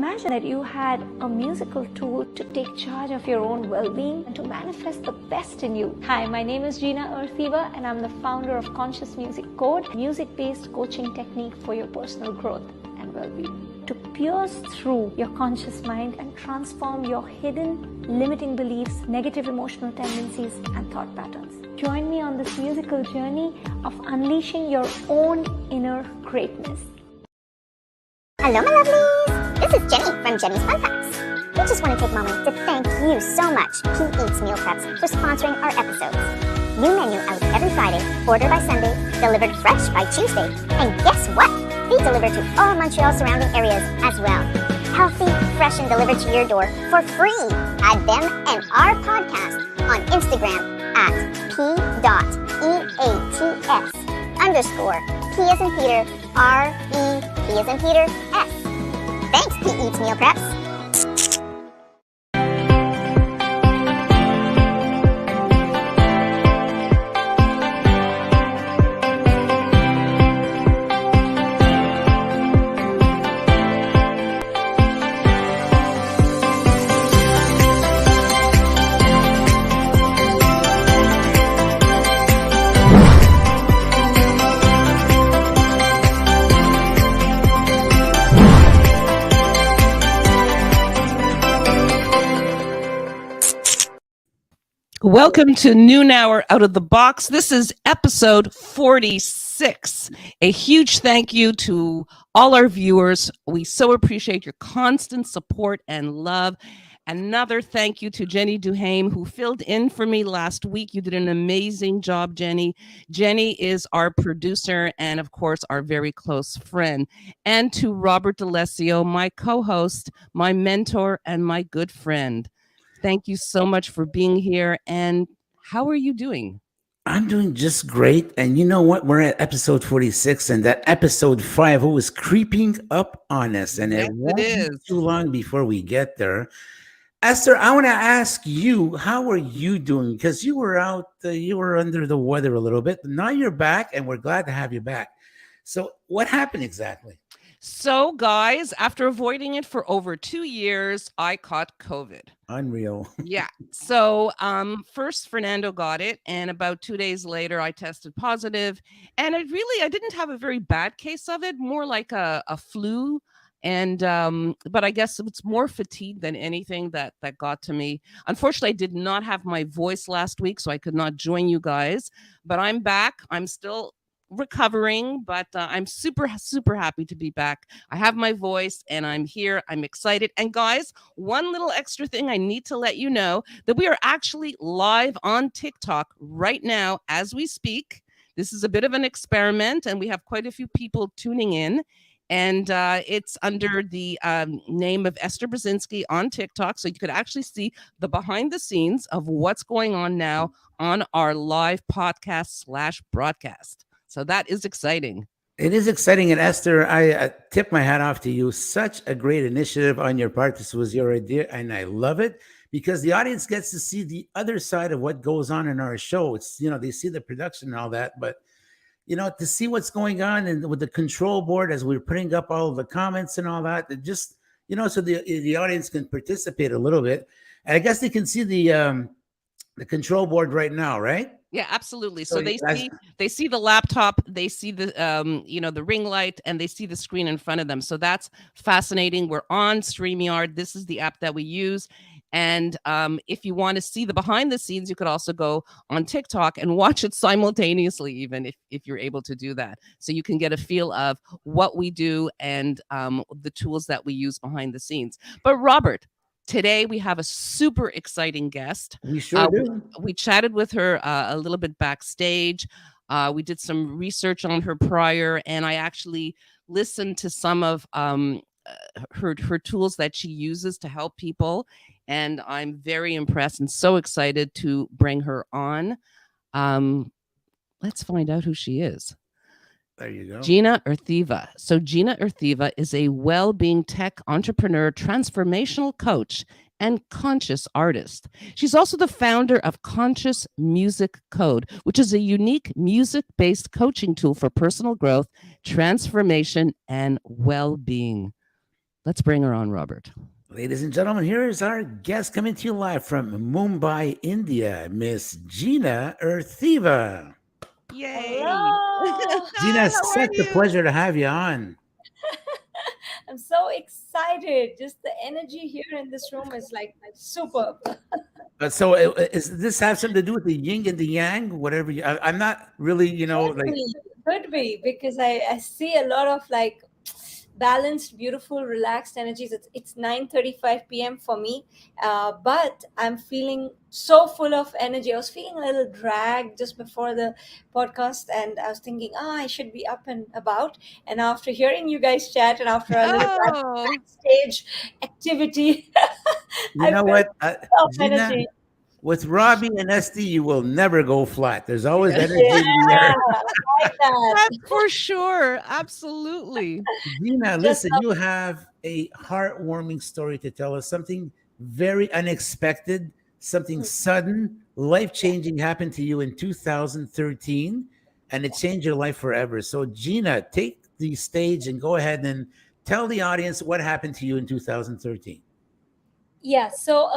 Imagine that you had a musical tool to take charge of your own well-being and to manifest the best in you. Hi, my name is Jeena Earthiva and I'm the founder of Conscious Music Code, music-based coaching technique for your personal growth and well-being. To pierce through your conscious mind and transform your hidden limiting beliefs, negative emotional tendencies and thought patterns. Join me on this musical journey of unleashing your own inner greatness. Hello, my lovelies! This is Jenny from Jenny's Fun Facts. We just want to take a moment to thank you so much, P Eats Meal Preps, for sponsoring our episodes. New menu out every Friday, ordered by Sunday, delivered fresh by Tuesday, and guess what? They deliver to all Montreal surrounding areas as well. Healthy, fresh, and delivered to your door for free. Add them and our podcast on Instagram at p.eats_P as in Peter, R-E-P as in Peter, S. Thanks, P Eats Meal Preps. Welcome to Noon Hour Out of the Box. This is episode 46. A huge thank you to all our viewers. We so appreciate your constant support and love. Another thank you to Jenny Duhame, who filled in for me last week. You did an amazing job, Jenny. Jenny is our producer and, of course, our very close friend. And to Robert D'Alessio, my co-host, my mentor, and my good friend. Thank you so much for being here. And how are you doing? I'm doing just great. And you know what? We're at episode 46, and that episode 5 was creeping up on us. And yes, it won't is. be too long before we get there. Esther, I want to ask you, how are you doing? Because you were out, you were under the weather a little bit. But now you're back, and we're glad to have you back. So what happened exactly? So, guys, after avoiding it for over 2 years, I caught COVID. Unreal. Yeah. So first Fernando got it, and about 2 days later I tested positive, and I didn't have a very bad case of it, more like a flu. And but I guess it's more fatigue than anything that got to me. Unfortunately, I did not have my voice last week, so I could not join you guys, but I'm back. I'm still recovering, but I'm super happy to be back. I have my voice and I'm here. I'm excited. And guys, one little extra thing I need to let you know, that we are actually live on TikTok right now as we speak. This is a bit of an experiment, and we have quite a few people tuning in. And it's under the name of Esther Brzezinski on TikTok. So you could actually see the behind the scenes of what's going on now on our live podcast / broadcast. So that is exciting. It is exciting. And Esther, I tip my hat off to you. Such a great initiative on your part. This was your idea, and I love it because the audience gets to see the other side of what goes on in our show. It's, they see the production and all that, but, to see what's going on and with the control board as we're putting up all of the comments and all that, it just, so the audience can participate a little bit. And I guess they can see the control board right now, right? Yeah, absolutely. So they see the laptop, they see the the ring light, and they see the screen in front of them. So that's fascinating. We're on StreamYard. This is the app that we use. And if you want to see the behind the scenes, you could also go on TikTok and watch it simultaneously, even if you're able to do that. So you can get a feel of what we do and the tools that we use behind the scenes. But Robert, today we have a super exciting guest. We sure do. We chatted with her a little bit backstage. We did some research on her prior, and I actually listened to some of her tools that she uses to help people. And I'm very impressed and so excited to bring her on. Let's find out who she is. There you go. Jeena Earthiva. So Jeena Earthiva is a Wellbeing-Tech Entrepreneur, transformational coach, and conscious artist. She's also the founder of Conscious Music Code, which is a unique music-based coaching tool for personal growth, transformation, and well-being. Let's bring her on, Robert. Ladies and gentlemen, here is our guest coming to you live from Mumbai, India, Miss Jeena Yay! Earthiva. Hello. Jeena, it's How are such a you? pleasure to have you on. I'm so excited. Just the energy here in this room is like superb. So, is this have something to do with the yin and the yang? Whatever I'm not really, Could be because I see a lot of like balanced, beautiful, relaxed energies. It's 9:35 p.m. for me, but I'm feeling so full of energy. I was feeling a little dragged just before the podcast, and I was thinking, I should be up and about. And after hearing you guys chat, and after a little Oh, backstage activity, You I know felt what, full of Jeena? energy. With Robbie and Esty, you will never go flat. There's always energy Yeah, in the air. I like that. that's for sure. Absolutely. Jeena, Just listen, you have a heartwarming story to tell us. Something very unexpected, something sudden, life-changing happened to you in 2013, and it changed your life forever. So, Jeena, take the stage and go ahead and tell the audience what happened to you in 2013. Yeah, so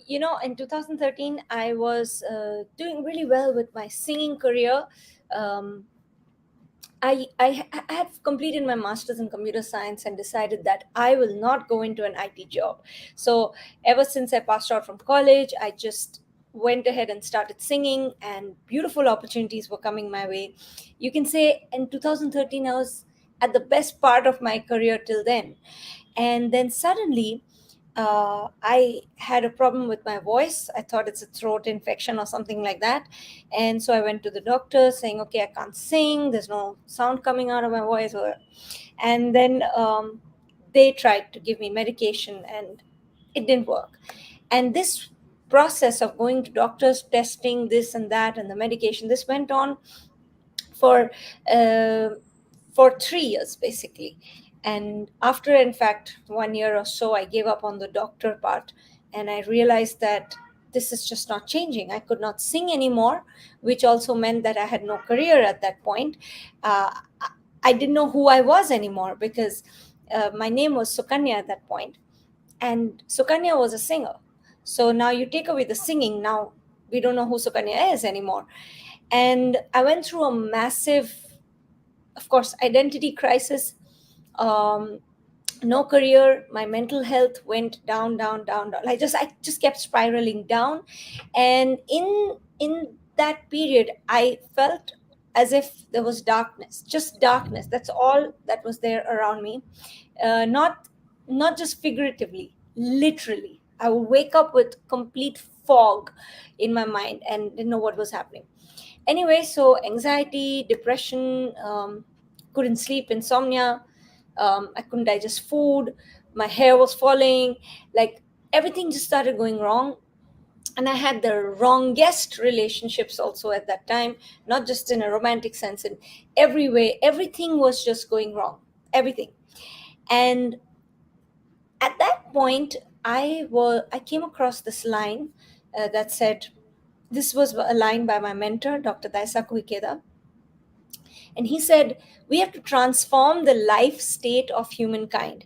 in 2013, I was doing really well with my singing career. Um, I had completed my master's in computer science and decided that I will not go into an IT job. So ever since I passed out from college, I just went ahead and started singing, and beautiful opportunities were coming my way. You can say in 2013, I was at the best part of my career till then. And then suddenly, I had a problem with my voice. I thought it's a throat infection or something like that. And so I went to the doctor saying, okay, I can't sing. There's no sound coming out of my voice. And then they tried to give me medication, and it didn't work. And this process of going to doctors, testing this and that, and the medication, this went on for uh, for 3 years basically. And after, in fact, 1 year or so, I gave up on the doctor part, and I realized that this is just not changing. I could not sing anymore, which also meant that I had no career at that point. I didn't know who I was anymore because my name was Sukanya at that point, and Sukanya was a singer. So now you take away the singing, now we don't know who Sukanya is anymore. And I went through a massive, of course, identity crisis. um, no career. My mental health went down, down, down, down. I just kept spiraling down. And in that period, I felt as if there was darkness, just darkness. That's all that was there around me. Not just figuratively, literally. I would wake up with complete fog in my mind and didn't know what was happening. Anyway, so anxiety, depression, couldn't sleep, insomnia. I couldn't digest food. My hair was falling. Like, everything just started going wrong. And I had the wrongest relationships also at that time, not just in a romantic sense. In every way, everything was just going wrong. Everything. And at that point, I came across this line that said, this was a line by my mentor, Dr. Daisaku Ikeda. And he said, we have to transform the life state of humankind.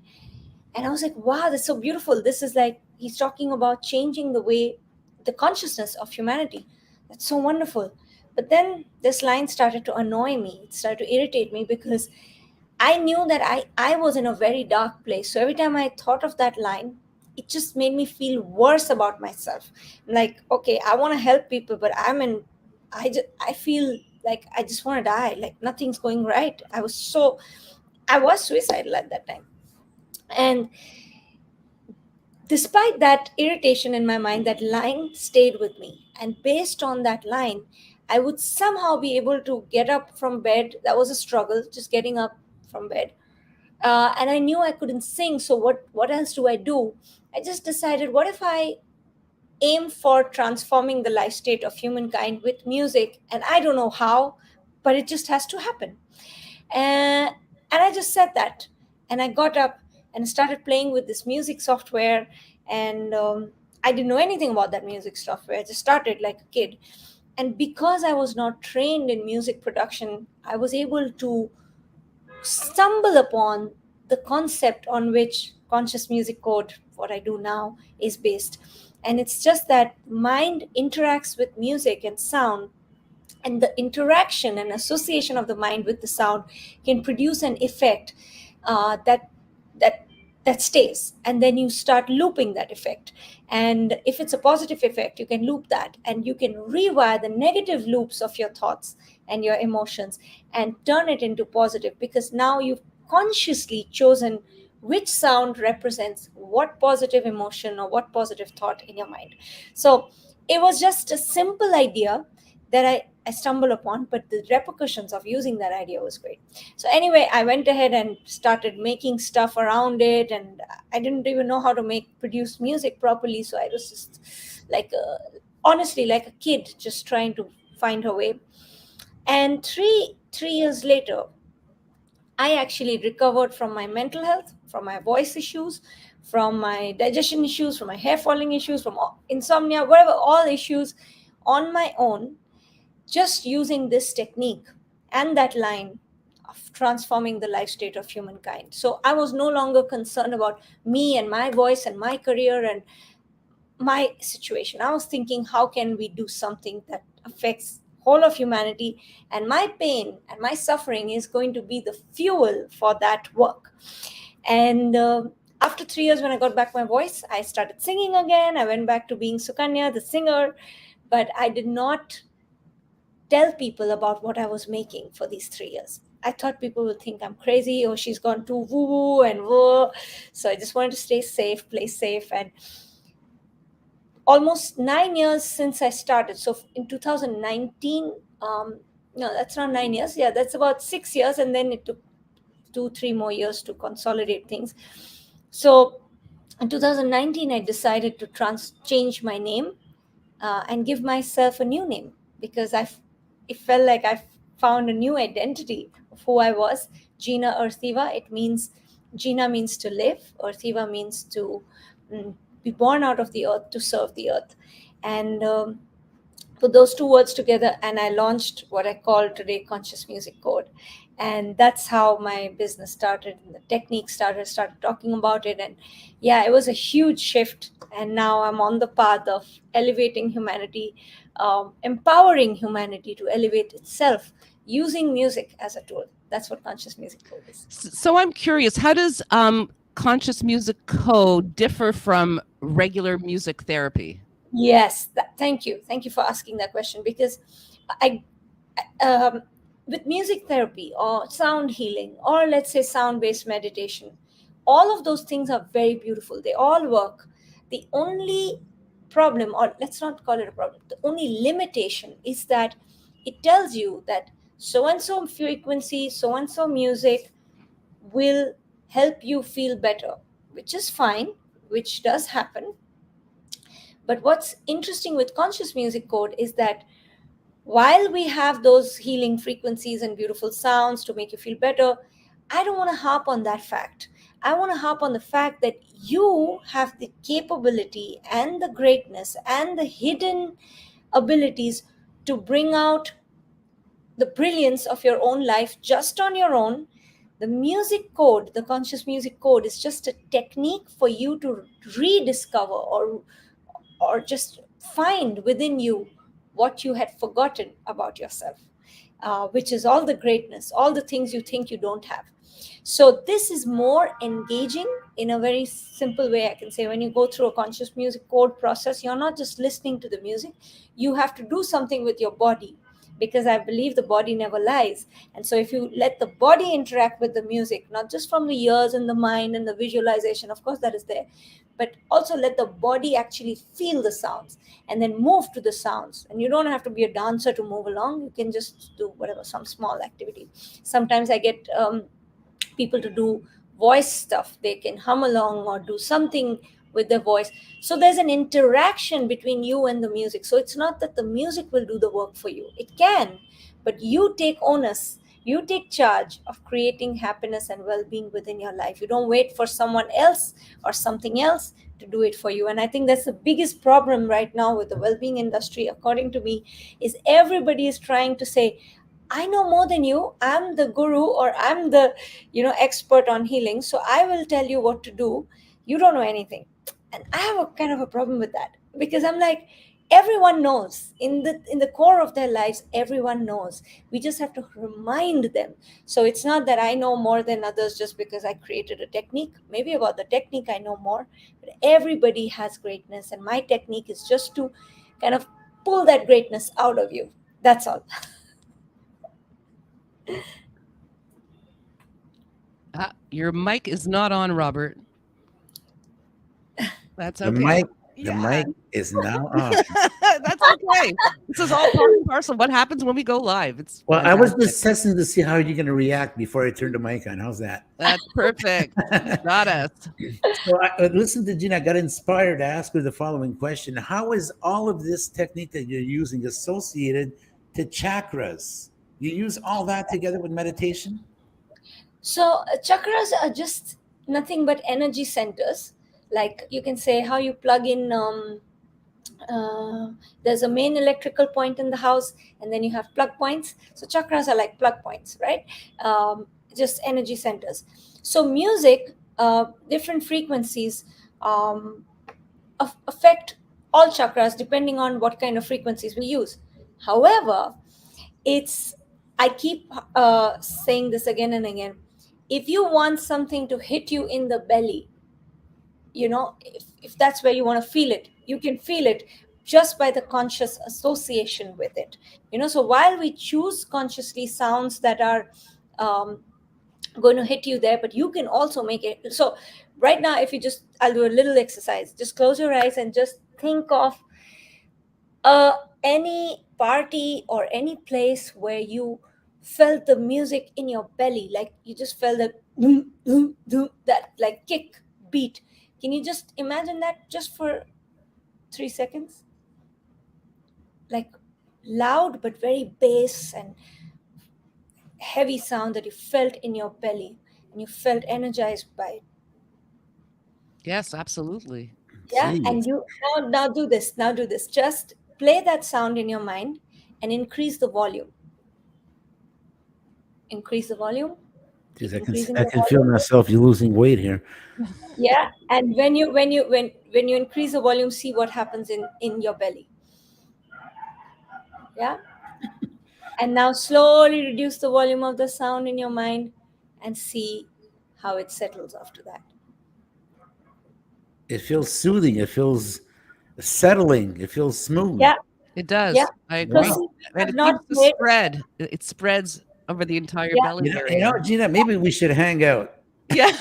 And I was like, wow, that's so beautiful. This is like, he's talking about changing the way, the consciousness of humanity. That's so wonderful. But then this line started to annoy me. It started to irritate me because I knew that I was in a very dark place. So every time I thought of that line, it just made me feel worse about myself. Like, okay, I want to help people, but I feel like I just want to die. Like, nothing's going right. I was suicidal at that time. And despite that irritation in my mind, that line stayed with me. And based on that line, I would somehow be able to get up from bed. That was a struggle, just getting up from bed. And I knew I couldn't sing. So what else do I do? I just decided, what if I aim for transforming the life state of humankind with music? And I don't know how, but it just has to happen. And I just said that. And I got up and started playing with this music software. And I didn't know anything about that music software. I just started like a kid. And because I was not trained in music production, I was able to stumble upon the concept on which conscious music code, what I do now, is based. And it's just that mind interacts with music and sound, and the interaction and association of the mind with the sound can produce an effect that that that stays, and then you start looping that effect. And if it's a positive effect, you can loop that, and you can rewire the negative loops of your thoughts and your emotions and turn it into positive, because now you've consciously chosen which sound represents what positive emotion or what positive thought in your mind. So it was just a simple idea that I stumbled upon, but the repercussions of using that idea was great. So anyway, I went ahead and started making stuff around it, and I didn't even know how to produce music properly. So I was just honestly like a kid, just trying to find her way. And three years later, I actually recovered from my mental health, from my voice issues, from my digestion issues, from my hair falling issues, from insomnia, whatever, all issues on my own, just using this technique and that line of transforming the life state of humankind. So I was no longer concerned about me and my voice and my career and my situation. I was thinking, how can we do something that affects whole of humanity? And my pain and my suffering is going to be the fuel for that work. And after 3 years, when I got back my voice, I started singing again. I went back to being Sukanya, the singer, but I did not tell people about what I was making for these 3 years. I thought people would think I'm crazy, or she's gone too woo-woo and whoa. So I just wanted to stay safe, play safe. And almost 9 years since I started. So in 2019, no, that's not 9 years. Yeah, that's about 6 years. And then it took 2-3 more years to consolidate things. So in 2019, I decided to change my name and give myself a new name, because it felt like I found a new identity of who I was. Jeena Earthiva. It means, Jeena means to live. Earthiva means to be born out of the earth, to serve the earth. And put those two words together, and I launched what I call today Conscious Music Code. And that's how my business started, and the technique started talking about it. And yeah, it was a huge shift. And now I'm on the path of elevating humanity, empowering humanity to elevate itself using music as a tool. That's what Conscious Music Code is. So I'm curious, how does Conscious Music Code differ from regular music therapy? Yes, thank you for asking that question, because with music therapy or sound healing, or let's say sound-based meditation, all of those things are very beautiful. They all work. The only problem, or let's not call it a problem, the only limitation is that it tells you that so-and-so frequency, so-and-so music will help you feel better, which is fine, which does happen. But what's interesting with Conscious Music Code is that while we have those healing frequencies and beautiful sounds to make you feel better, I don't want to harp on that fact. I want to harp on the fact that you have the capability and the greatness and the hidden abilities to bring out the brilliance of your own life just on your own. The music code, the Conscious Music Code, is just a technique for you to rediscover or just find within you what you had forgotten about yourself, which is all the greatness, all the things you think you don't have. So this is more engaging in a very simple way. I can say when you go through a Conscious Music Code process, you're not just listening to the music. You have to do something with your body, because I believe the body never lies. And so if you let the body interact with the music, not just from the ears and the mind and the visualization, of course that is there, but also let the body actually feel the sounds and then move to the sounds. And you don't have to be a dancer to move along. You can just do whatever, some small activity. Sometimes I get people to do voice stuff. They can hum along or do something with their voice. So there's an interaction between you and the music. So it's not that the music will do the work for you. It can, but you take onus. You take charge of creating happiness and well-being within your life. You don't wait for someone else or something else to do it for you. And I think that's the biggest problem right now with the well-being industry, according to me, is everybody is trying to say, I know more than you. I'm the guru, or I'm the, expert on healing. So I will tell you what to do. You don't know anything. And I have a kind of a problem with that, because I'm like, everyone knows in the core of their lives, everyone knows. We just have to remind them. So it's not that I know more than others just because I created a technique. Maybe about the technique I know more, but everybody has greatness, and my technique is just to kind of pull that greatness out of you. That's all. Your mic is not on, Robert. That's The okay. mic, the Yeah. mic is now on. That's okay. This is all part and parcel. What happens when we go live? It's Well, I was fantastic. just testing to see how you're going to react before I turn the mic on. How's that? That's perfect. Got us. So I listened to Jeena. I got inspired to ask her the following question: how is all of this technique that you're using associated to chakras? You use all that together with meditation? So chakras are just nothing but energy centers. Like, you can say how you plug in. There's a main electrical point in the house, and then you have plug points. So chakras are like plug points, right? Just energy centers. So music, different frequencies affect all chakras depending on what kind of frequencies we use. However, it's I keep saying this again and again. If you want something to hit you in the belly, if that's where you want to feel it, you can feel it just by the conscious association with it. So while we choose consciously sounds that are going to hit you there, but you can also make it. So right now, if you just, I'll do a little exercise. Just close your eyes and just think of any party or any place where you felt the music in your belly, like you just felt that that like kick beat. Can you just imagine that just for 3 seconds? Like loud but very bass and heavy sound that you felt in your belly, and you felt energized by it. Yes, absolutely. Yeah. Jeez. And you now do this. Now do this. Just play that sound in your mind and increase the volume. Increase the volume. Jeez, Keep I can increasing I the can feel volume. myself. You're losing weight here. Yeah. And when you increase the volume, see what happens in your belly. Yeah. And now slowly reduce the volume of the sound in your mind and see how it settles after that. It feels soothing. It feels settling. It feels smooth. Yeah. It does. Yeah. I So agree. see, And it not seems to made. spread. It spreads over the entire Yeah. belly You area. know, Jeena, maybe we should hang out. Yeah. So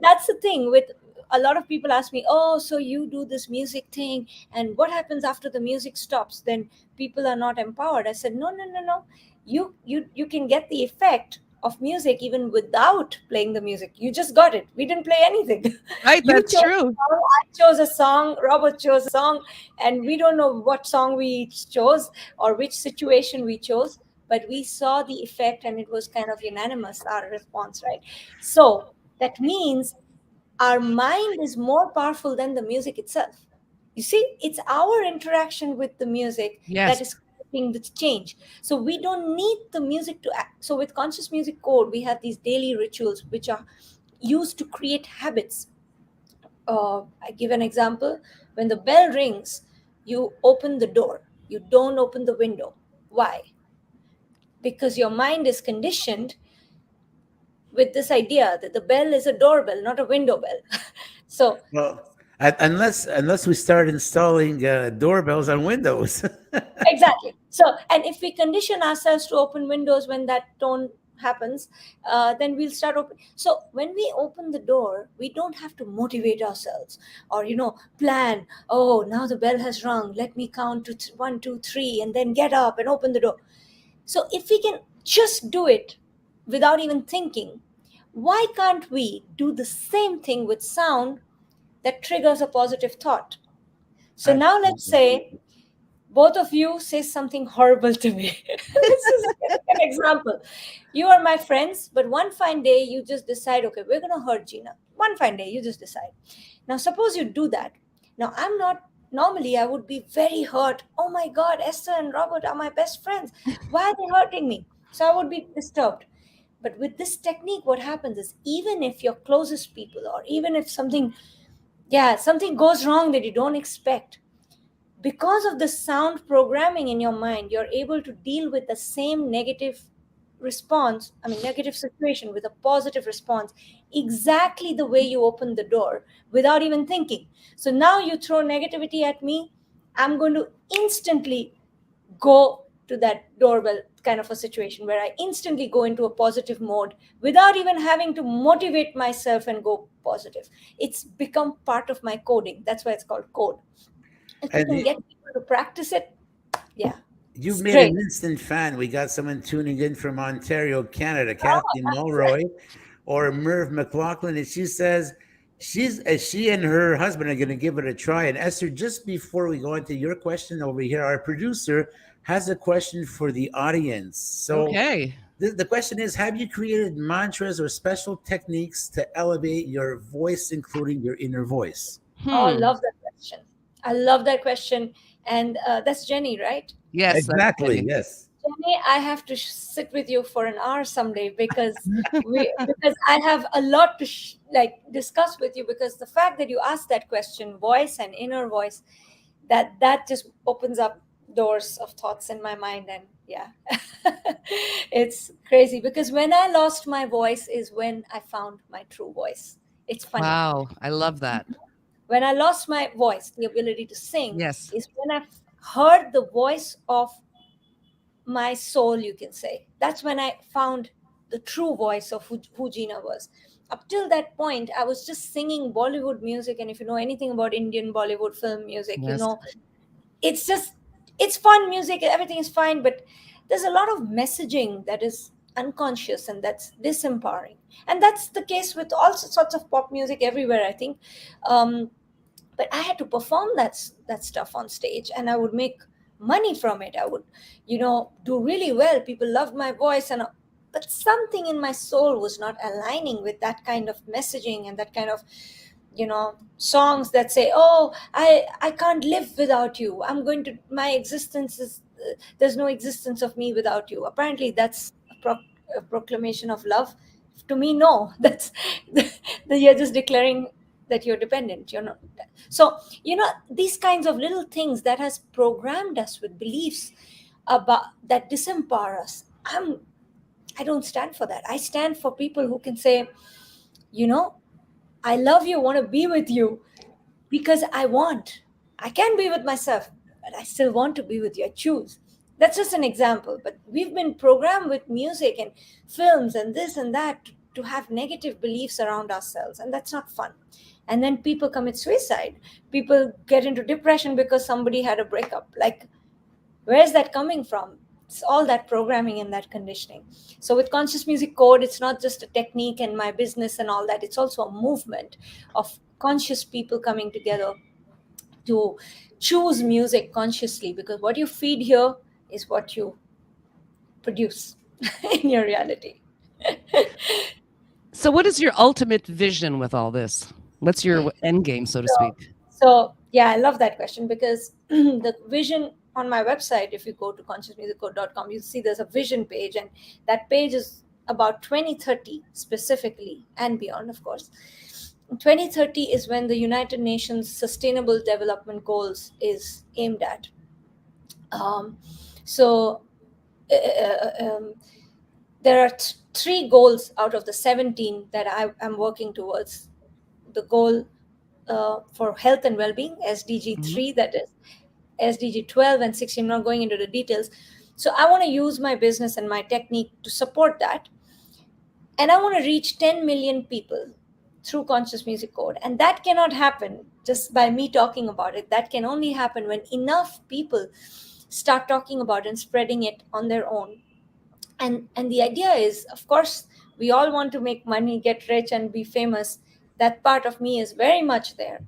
that's the thing with a lot of people ask me, oh, so you do this music thing, and what happens after the music stops? Then people are not empowered. I said, no, no, no, no. You can get the effect of music even without playing the music. You just got it. We didn't play anything. Right, You that's chose true. a song, I chose a song, Robert chose a song, and we don't know what song we chose or which situation we chose, but we saw the effect, and it was kind of unanimous, our response, right? So that means our mind is more powerful than the music itself. You see, it's our interaction with the music Yes. that is creating the change. So we don't need the music to act. So with conscious music code, we have these daily rituals which are used to create habits. I give an example. When the bell rings, you open the door. You don't open the window. Why? Because your mind is conditioned with this idea that the bell is a doorbell, not a window bell. So Well, unless we start installing doorbells on Windows. exactly. So, and if we condition ourselves to open windows when that tone happens, then we'll start open. So when we open the door, we don't have to motivate ourselves or plan. Oh, now the bell has rung. Let me count to 1, 2, 3, and then get up and open the door. So if we can just do it without even thinking, why can't we do the same thing with sound that triggers a positive thought? So now let's say both of you say something horrible to me. This is an example. You are my friends, but one fine day you just decide, okay, we're going to hurt Jeena. One fine day you just decide. Now, suppose you do that. Now, I'm not normally I would be very hurt. Oh my God, Esther and Robert are my best friends. Why are they hurting me? So I would be disturbed. But with this technique, what happens is, even if your closest people, or even if something goes wrong that you don't expect, because of the sound programming in your mind, you're able to deal with the same negative situation with a positive response, exactly the way you opened the door without even thinking. So now you throw negativity at me, I'm going to instantly go to that doorbell kind of a situation where I instantly go into a positive mode without even having to motivate myself and go positive. It's become part of my coding. That's why it's called code. If we And can get people to practice it, yeah, you've it's made great. an instant fan. We got someone tuning in from Ontario, Canada, Kathy Oh, Mulroy or Merv McLaughlin, and she says she and her husband are going to give it a try. And Esther, just before we go into your question over here, our producer has a question for the audience. So Okay. the question is, have you created mantras or special techniques to elevate your voice, including your inner voice? oh, Hmm. love that question. I love that question. And that's Jenny, right? Yes, that's Exactly. Jenny. Yes. Jenny, I have to sit with you for an hour someday, because I have a lot to discuss with you, because the fact that you asked that question, voice and inner voice, that just opens up doors of thoughts in my mind. And yeah, it's crazy, because when I lost my voice is when I found my true voice. It's funny. Wow, I love that. When I lost my voice, the ability to sing, Yes. is when I heard the voice of my soul, you can say. That's when I found the true voice of who Jeena was. Up till that point, I was just singing Bollywood music. And if you know anything about Indian Bollywood film music, Yes. it's just, it's fun music, everything is fine. But there's a lot of messaging that is unconscious, and that's disempowering. And that's the case with all sorts of pop music everywhere, I think. Um, but I had to perform that stuff on stage, and I would make money from it. I would, do really well. People loved my voice, and but something in my soul was not aligning with that kind of messaging and that kind of, songs that say, oh, I can't live without you. I'm going to, my existence is, there's no existence of me without you. Apparently that's a proclamation of love. To me, no. That's you're just declaring that you're dependent. You're not. So, these kinds of little things that has programmed us with beliefs about that disempower us. I don't stand for that. I stand for people who can say, you know I love you, want to be with you, because I want. I can be with myself, but I still want to be with you. I choose. That's just an example. But we've been programmed with music and films and this and that to have negative beliefs around ourselves, and that's not fun. And then people commit suicide. People get into depression because somebody had a breakup. Like, where's that coming from? It's all that programming and that conditioning. So with conscious music code, it's not just a technique and my business and all that. It's also a movement of conscious people coming together to choose music consciously, because what you feed here is what you produce in your reality. So, what is your ultimate vision with all this? What's your end game, so to So, speak? so yeah, I love that question, because the vision on my website, if you go to consciousmusiccode.com, you see there's a vision page, and that page is about 2030 specifically and beyond, of course. 2030 is when the United Nations Sustainable Development Goals is aimed at. Um, so there are three goals out of the 17 that I am working towards. The goal for health and well-being, SDG Mhm. 3, that is SDG 12 and 16. I'm not going into the details. So I want to use my business and my technique to support that. And I want to reach 10 million people through conscious music code. And that cannot happen just by me talking about it. That can only happen when enough people start talking about it and spreading it on their own. And the idea is, of course, we all want to make money, get rich, and be famous. That part of me is very much there.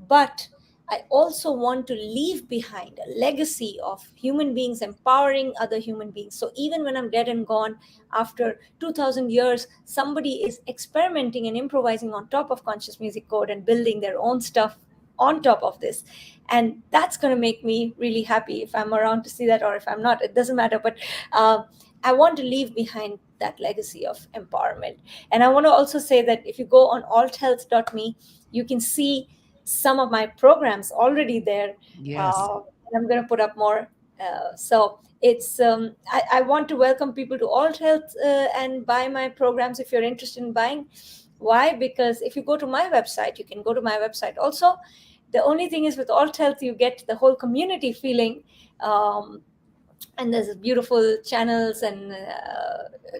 But I also want to leave behind a legacy of human beings empowering other human beings. So even when I'm dead and gone, after 2000 years, somebody is experimenting and improvising on top of conscious music code and building their own stuff on top of this. And that's going to make me really happy if I'm around to see that, or if I'm not, it doesn't matter. But I want to leave behind that legacy of empowerment. And I want to also say that if you go on althealth.me, you can see some of my programs already there. Yes. And I'm going to put up more. So it's I want to welcome people to Alt Health and buy my programs if you're interested in buying. Why? Because if you go to my website, you can go to my website also. The only thing is with Alt Health, you get the whole community feeling. And there's beautiful channels and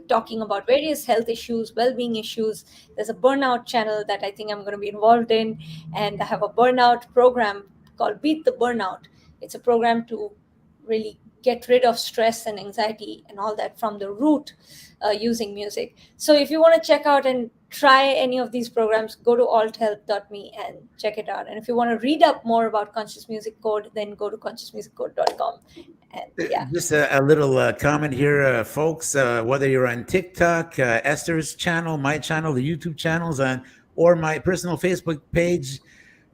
talking about various health issues, well-being issues. There's a burnout channel that I think I'm going to be involved in. And I have a burnout program called Beat the Burnout. It's a program to really get rid of stress and anxiety and all that from the root using music. So if you want to check out and try any of these programs, go to althealth.me and check it out. And if you want to read up more about Conscious Music Code, then go to consciousmusiccode.com. And yeah. Just a little comment here, folks. Whether you're on TikTok, ESTHER'S channel, my channel, the YouTube channels, or my personal Facebook page,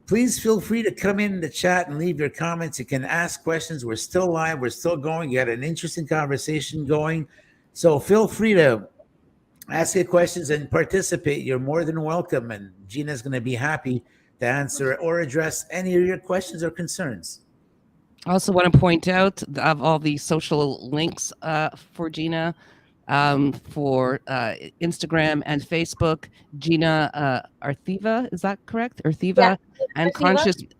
please feel free to come in the chat and leave your comments. You can ask questions. We're still live. We're still going. You got an interesting conversation going. So feel free to ask your questions and participate. You're more than welcome. And Jeena's going to be happy to answer or address any of your questions or concerns. I also want to point out of all the social links for Jeena, for Instagram and Facebook, Jeena Earthiva, is that correct? Earthiva, Yeah.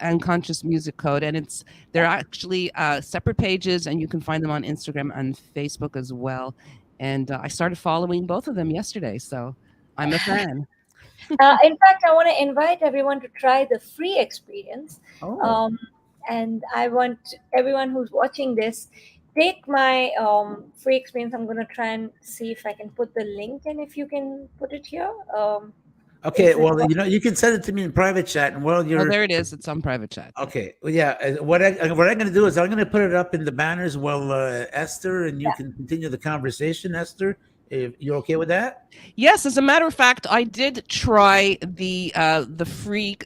and Conscious Music Code, and they're actually separate pages, and you can find them on Instagram and Facebook as well. And I started following both of them yesterday, so I'm a fan. In fact, I want to invite everyone to try the free experience. Oh. And I want everyone who's watching this, take my free experience. I'm going to try and see if I can put the link in, if you can put it here. Okay, well, you can send it to me in private chat, and while you're there it is. It's on private chat. Okay, well, yeah. What I'm going to do is I'm going to put it up in the banners while Esther and you can continue the conversation. Esther, if you're okay with that? Yes, as a matter of fact, I did try the free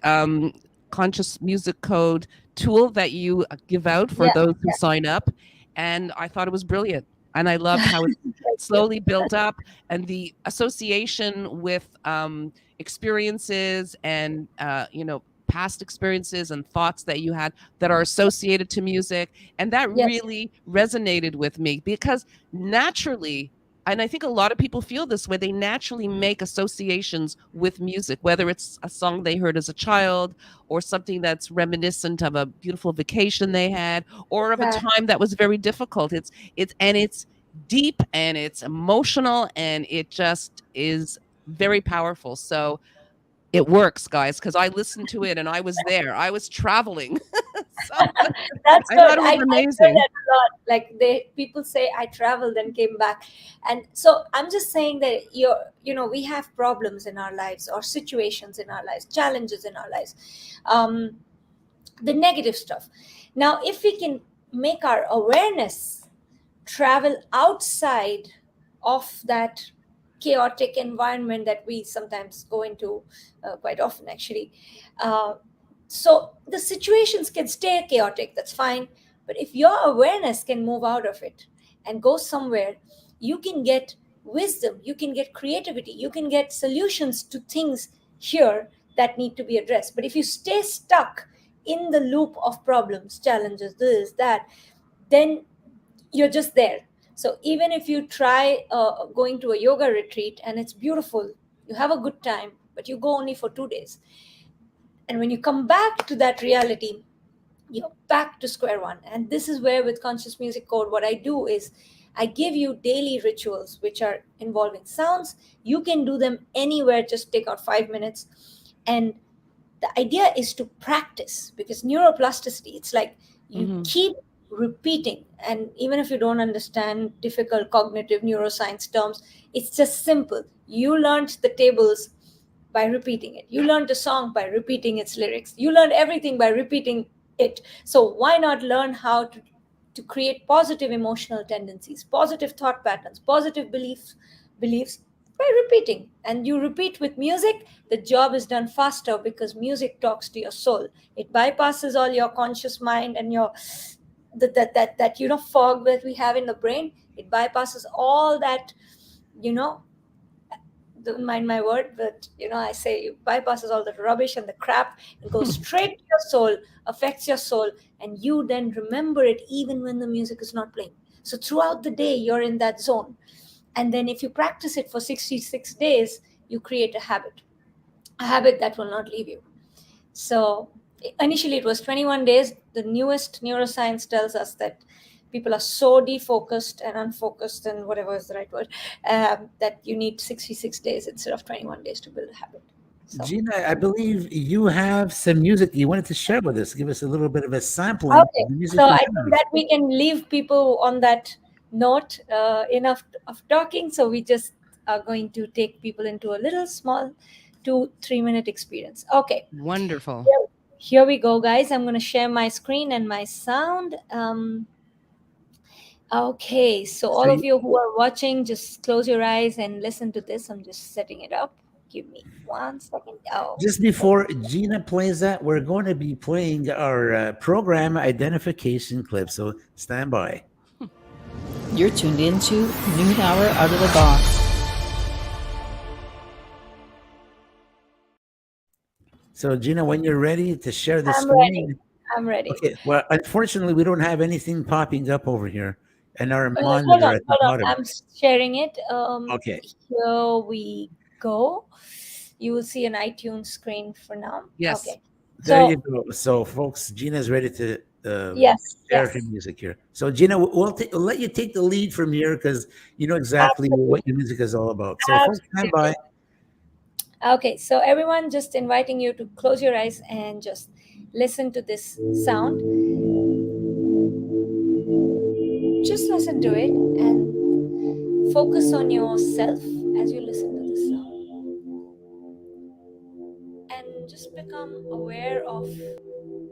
Conscious Music Code tool that you give out for those who sign up, and I thought it was brilliant. And I loved how it slowly built up, and the association with experiences and past experiences and thoughts that you had that are associated to music. And that really resonated with me, because naturally, and I think a lot of people feel this way, they naturally make associations with music, whether it's a song they heard as a child or something that's reminiscent of a beautiful vacation they had, or of a time that was very difficult. It's deep and it's emotional, and it just is very powerful. So it works, guys, because I listened to it and I was there. I was traveling. So that's I good. thought it was amazing. I heard that a lot. Like people say I traveled and came back. And so I'm just saying that we have problems in our lives, or situations in our lives, challenges in our lives, the negative stuff. Now, if we can make our awareness travel outside of that chaotic environment that we sometimes go into quite often, actually. So the situations can stay chaotic, that's fine. But if your awareness can move out of it and go somewhere, you can get wisdom, you can get creativity, you can get solutions to things here that need to be addressed. But if you stay stuck in the loop of problems, challenges, this, that, then you're just there. So even if you try going to a yoga retreat and it's beautiful, you have a good time, but you go only for 2 days. And when you come back to that reality, you're back to square one. And this is where with Conscious Music Code, what I do is I give you daily rituals which are involving sounds. You can do them anywhere, just take out 5 minutes. And the idea is to practice, because neuroplasticity, it's like you keep repeating. And even if you don't understand difficult cognitive neuroscience terms, it's just simple. You learned the tables by repeating it. You learned a song by repeating its lyrics. You learned everything by repeating it. So why not learn how to create positive emotional tendencies, positive thought patterns, positive beliefs by repeating. And you repeat with music, the job is done faster because music talks to your soul. It bypasses all your conscious mind and your that fog that we have in the brain. It bypasses all that, don't mind my word, but I say it bypasses all the rubbish and the crap and goes straight to your soul, affects your soul, and you then remember it even when the music is not playing. So throughout the day, you're in that zone. And then if you practice it for 66 days, you create a habit that will not leave you. So initially it was 21 days. The newest neuroscience tells us that people are so defocused and unfocused, and whatever is the right word, that you need 66 days instead of 21 days to build a habit. So. Jeena, I believe you have some music you wanted to share with us. Give us a little bit of a sampling. Okay, so I think that we can leave people on that note, enough of talking. So we just are going to take people into a little small 2-3 minute experience. Okay. Wonderful. Here we go, guys. I'm going to share my screen and my sound. Okay, so all of you who are watching, just close your eyes and listen to this. I'm just setting it up. Give me 1 second. Oh. Just before Jeena plays that, we're going to be playing our program identification clip. So stand by. You're tuned into Noon Hour Out of the Box. So Jeena, when you're ready to share the I'm screen. I'm ready. Okay. Well, unfortunately, we don't have anything popping up over here. And our monitor at the bottom. I'm sharing it. Okay. Here we go. You will see an iTunes screen for now. Yes. Okay. There you go. So, folks, Jeena's ready to share her music here. So, Jeena, we'll let you take the lead from here because you know exactly what your music is all about. So, folks, stand by. Okay. So, everyone, just inviting you to close your eyes and just listen to this sound. Just listen to it and focus on yourself as you listen to this sound. And just become aware of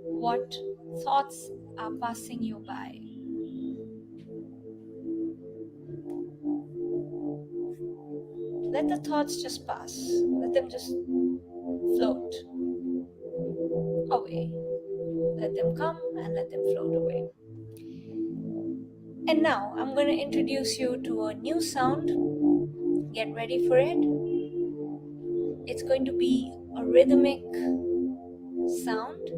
what thoughts are passing you by. Let the thoughts just pass. Let them just float away. Let them come and let them float away. And now I'm going to introduce you to a new sound. Get ready for it. It's going to be a rhythmic sound,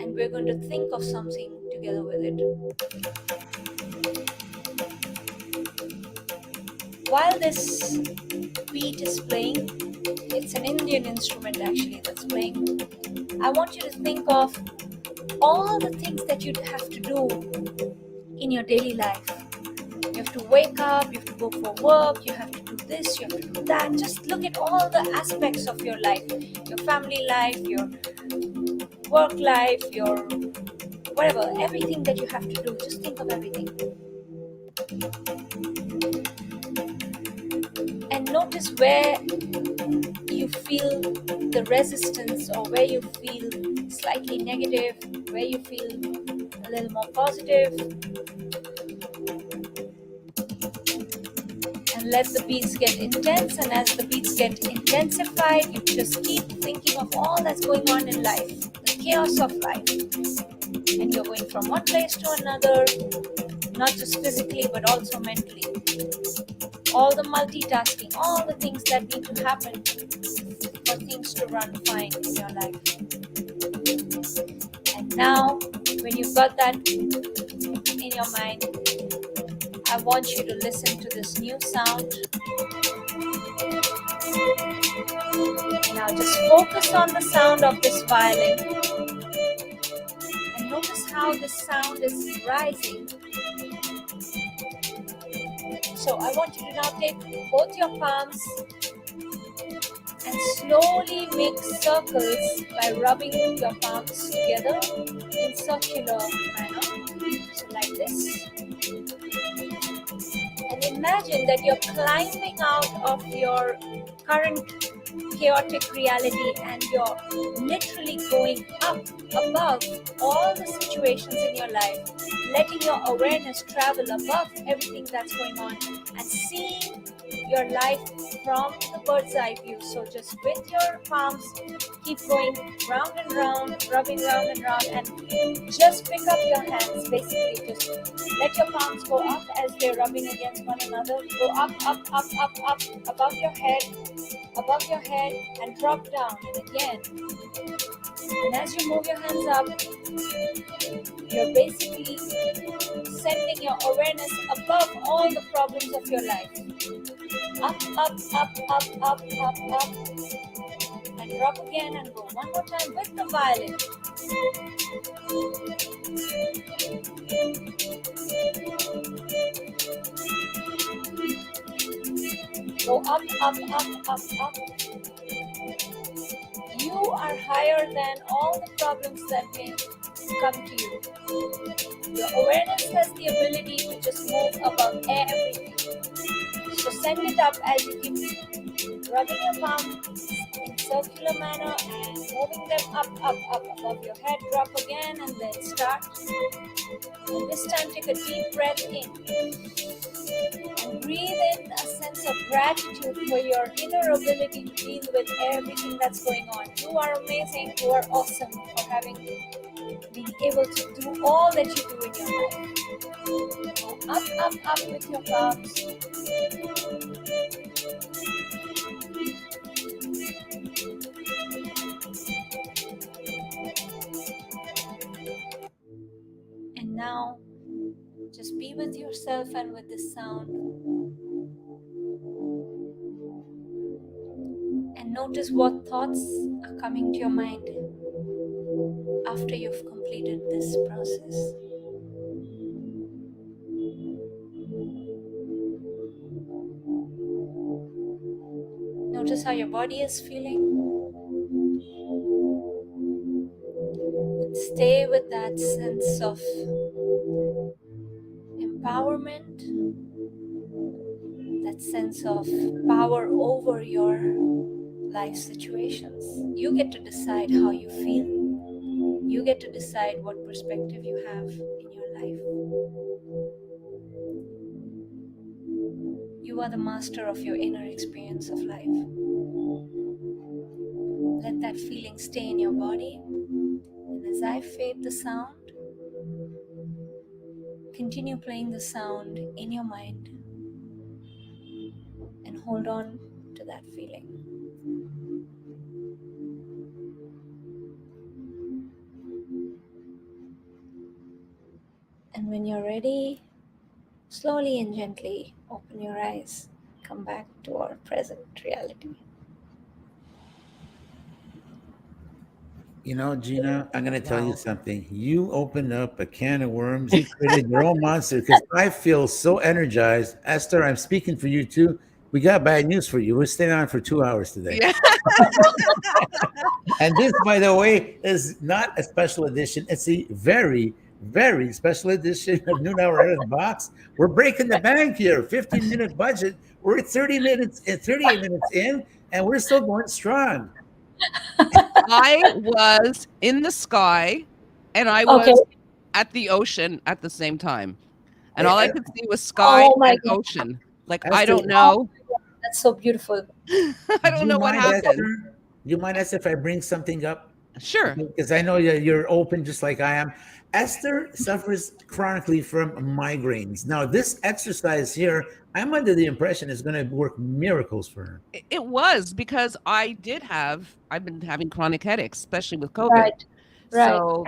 and we're going to think of something together with it. While this beat is playing, it's an Indian instrument actually that's playing. I want you to think of all the things that you'd have to do in your daily life. You have to wake up, you have to go for work, you have to do this, you have to do that. Just look at all the aspects of your life, your family life, your work life, your whatever, everything that you have to do. Just think of everything. And notice where you feel the resistance or where you feel slightly negative, where you feel a little more positive. And let the beats get intense, and as the beats get intensified, you just keep thinking of all that's going on in life, the chaos of life. And you're going from one place to another, not just physically but also mentally. All the multitasking, all the things that need to happen for things to run fine in your life. And now, when you've got that in your mind, I want you to listen to this new sound. Now just focus on the sound of this violin. And notice how this sound is rising. So I want you to now take both your palms and slowly make circles by rubbing your palms together in circular manner. So like this. And in imagine that you're climbing out of your current chaotic reality and you're literally going up above all the situations in your life, letting your awareness travel above everything that's going on and seeing your life from the bird's eye view. So just with your palms, keep going round and round, rubbing round and round, and just pick up your hands. Basically, just let your palms go up as they're rubbing against one another. Go up, up, up, up, up, above your head, and drop down. And again. And as you move your hands up, you're basically sending your awareness above all the problems of your life. Up, up, up, up, up, up, up. And drop again and go one more time with the violin. Go up, up, up, up, up. You are higher than all the problems that may come to you. Your awareness has the ability to just move above everything. So send it up as you keep rubbing your palms in circular manner and moving them up, up, up above your head. Drop again and then start. And this time take a deep breath in. And breathe in a sense of gratitude for your inner ability to deal with everything that's going on. You are amazing. You are awesome for having been able to do all that you do in your life. Go up, up, up with your palms. And now, just be with yourself and with this sound. And notice what thoughts are coming to your mind after you've completed this process. Notice how your body is feeling. Stay with that sense of empowerment, that sense of power over your life situations. You get to decide how you feel. You get to decide what perspective you have in your life. You are the master of your inner experience of life. Let that feeling stay in your body. And as I fade the sound, continue playing the sound in your mind and hold on to that feeling. And when you're ready, slowly and gently open your eyes. Come back to our present reality. You know, Jeena, I'm going to tell you something. You opened up a can of worms. You created your own monster because I feel so energized. Esther, I'm speaking for you too. We got bad news for you. We're staying on for 2 hours today. Yeah. And this, by the way, is not a special edition. It's a very, very special edition of Noon Hour Out of the Box. We're breaking the bank here. 15-minute budget. We're at 38 minutes in, and we're still going strong. I was in the sky and I was at the ocean at the same time. And all I could see was sky and ocean. Like, I don't know. That's so beautiful. I don't know what happened. Esther, do you mind, Esther, if I bring something up? Sure. Because I know you're open just like I am. Esther suffers chronically from migraines. Now, this exercise here, I'm under the impression is going to work miracles for her. It was because I've been having chronic headaches, especially with COVID. Right. So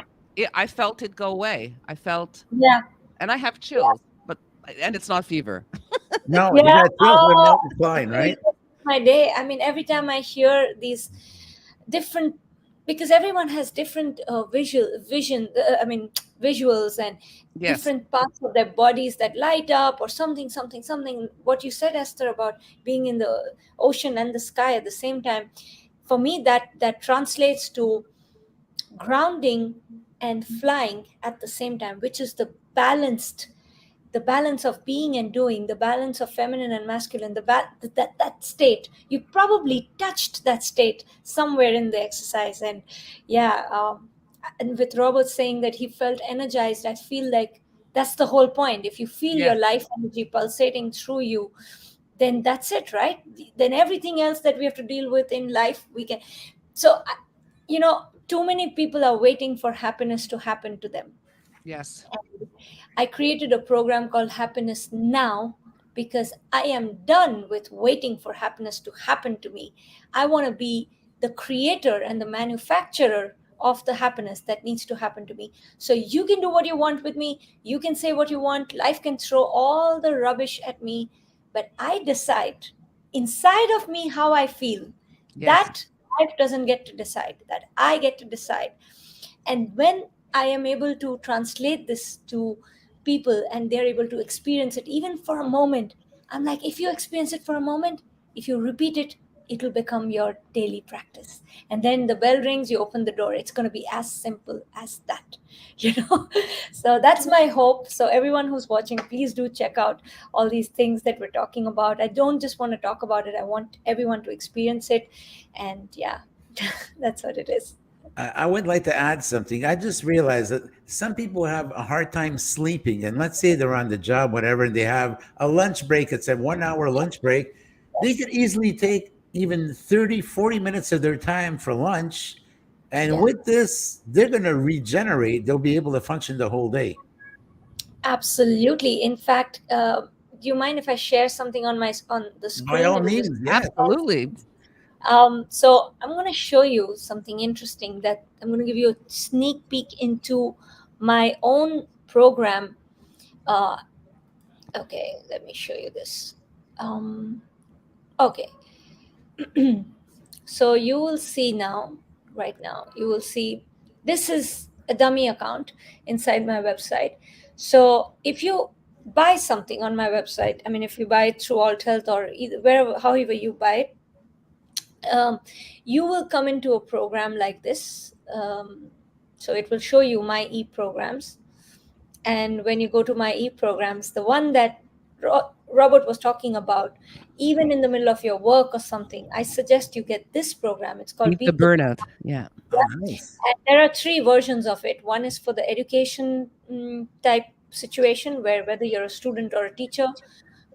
I felt it go away. And I have chills, and it's not fever. No, you got chills but not fine, right? My day. I mean, every time I hear these different, because everyone has different visuals and different parts of their bodies that light up or something. What you said, Esther, about being in the ocean and the sky at the same time, for me, that translates to grounding and flying at the same time, which is the balanced the balance of being and doing, the balance of feminine and masculine, that state. You probably touched that state somewhere in the exercise. And yeah, and with Robert saying that he felt energized, I feel like that's the whole point. If you feel your Yes. life energy pulsating through you, then that's it, right? Then everything else that we have to deal with in life, we can. So, too many people are waiting for happiness to happen to them. Yes. I created a program called Happiness Now because I am done with waiting for happiness to happen to me. I want to be the creator and the manufacturer of the happiness that needs to happen to me. So you can do what you want with me. You can say what you want. Life can throw all the rubbish at me. But I decide inside of me how I feel. Yes. That life doesn't get to decide. That I get to decide. And when I am able to translate this to people and they're able to experience it even for a moment, I'm like, if you experience it for a moment, if you repeat it, it will become your daily practice. And then the bell rings, you open the door. It's going to be as simple as that, you know. So that's my hope. So everyone who's watching, please do check out all these things that we're talking about. I don't just want to talk about it. I want everyone to experience it. And yeah, that's what it is. I would like to add something. I just realized that some people have a hard time sleeping. And let's say they're on the job, whatever, and they have a lunch break. It's a 1 hour lunch break. They could easily take even 30, 40 minutes of their time for lunch. And Yeah. with this, they're going to regenerate. They'll be able to function the whole day. Absolutely. In fact, do you mind if I share something on the screen? By all It'll means, just- yes. Absolutely. So I'm going to show you something interesting that I'm going to give you a sneak peek into my own program. Okay, let me show you this. Okay. So you will see now, right now, you will see this is a dummy account inside my website. So if you buy something on my website, I mean, if you buy it through Alt Health or either wherever, however you buy it, you will come into a program like this. So it will show you my e-programs. And when you go to my e-programs, the one that Robert was talking about, even in the middle of your work or something, I suggest you get this program. It's called Beat the burnout. Yeah. Oh, nice. And there are 3 versions of it. One is for the education type situation where whether you're a student or a teacher,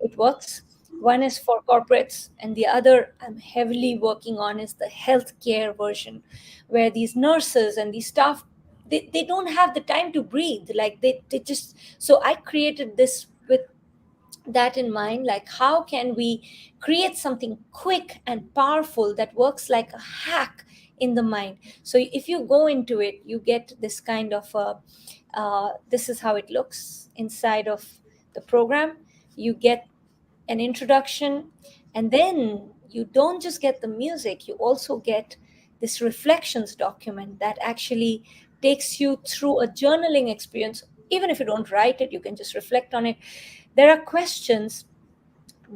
it works. One is for corporates, and the other I'm heavily working on is the healthcare version, where these nurses and these staff, they don't have the time to breathe. Like they just, so I created this with that in mind, like how can we create something quick and powerful that works like a hack in the mind. So if you go into it, you get this kind of this is how it looks inside of the program. You get an introduction, and then you don't just get the music, you also get this reflections document that actually takes you through a journaling experience. Even if you don't write it, you can just reflect on it. There are questions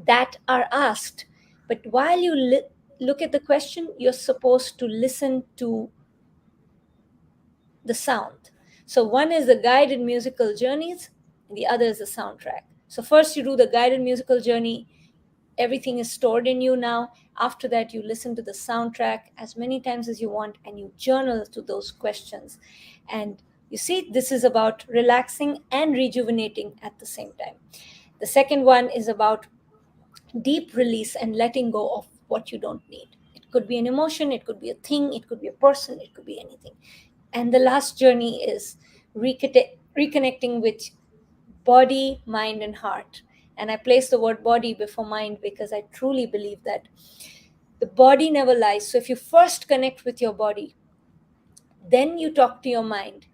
that are asked, but while you look at the question, you're supposed to listen to the sound. So one is the guided musical journeys, and the other is the soundtrack. So first you do the guided musical journey. Everything is stored in you now. After that, you listen to the soundtrack as many times as you want, and you journal to those questions. And you see, this is about relaxing and rejuvenating at the same time. The second one is about deep release and letting go of what you don't need. It could be an emotion, it could be a thing, it could be a person, it could be anything. And the last journey is reconnecting with body, mind, and heart. And I place the word body before mind because I truly believe that the body never lies. So if you first connect with your body, then you talk to your mind